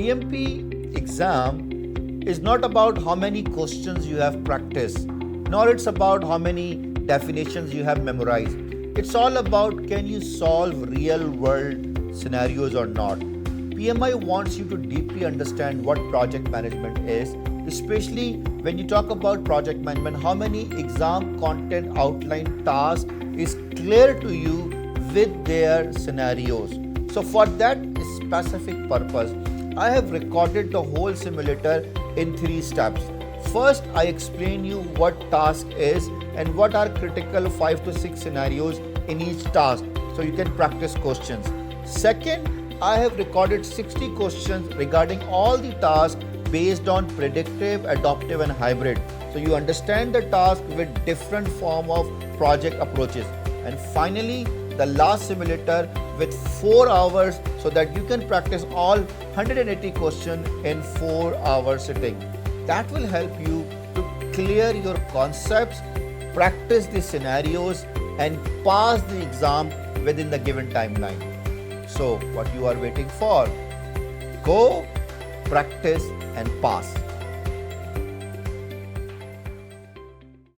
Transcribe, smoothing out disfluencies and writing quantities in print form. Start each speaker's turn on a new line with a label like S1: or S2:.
S1: PMP exam is not about how many questions you have practiced, nor it's about how many definitions you have memorized. It's all about can you solve real world scenarios or not. PMI wants you to deeply understand what project management is, especially when you talk about project management, how many exam content outline tasks is clear to you with their scenarios. So for that specific purpose, I have recorded the whole simulator in 3 steps. First, I explain you what task is and what are critical 5 to 6 scenarios in each task so you can practice questions. Second, I have recorded 60 questions regarding all the tasks based on predictive, adaptive and hybrid. So you understand the task with different form of project approaches. And finally, the last simulator with 4 hours so that you can practice all 180 questions in 4-hour sitting. That will help you to clear your concepts, practice the scenarios and pass the exam within the given timeline. So what you are waiting for? Go, practice and pass.